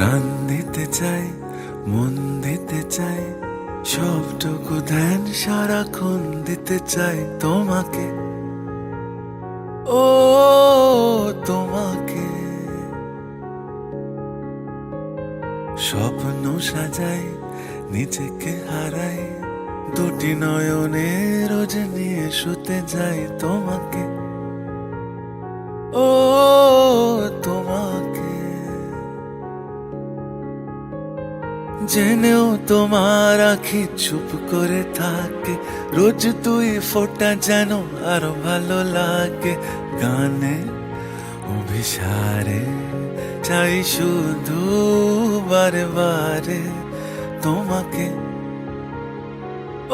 প্রাণ দিতে চাই, মন দিতে চাই, সবটুকু ধ্যান সারাক্ষণ দিতে চাই তোমাকে, ও তোমাকে। স্বপ্ন সাজাই, নিজেকে হারাই, দুটি নয়নে রোজ নিয়ে শুতে যাই তোমাকে, ও তোমাকে। জেনেও তোমার আখি চুপ করে থাকে, রোজ তুই ফোঁটা যেন আরো ভালো লাগে। গানে অভিসারে চাই শুধু বারে বারে তোমাকে,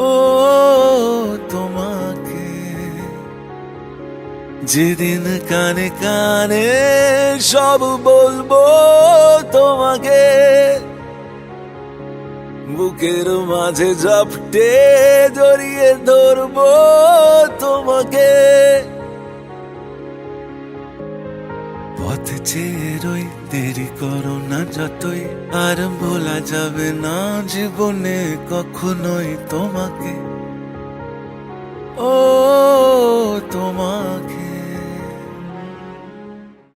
ও তোমাকে। যেদিন কানে কানে সব বলবো তোমাকে, বুকের মাঝে ঝাপটে জড়িয়ে ধরবো তোমাকে। পথ চেয়ে রই, দেরি করো না যতই, আর ভোলা যাবে না জীবনে কখনোই তোমাকে, ও তোমাকে।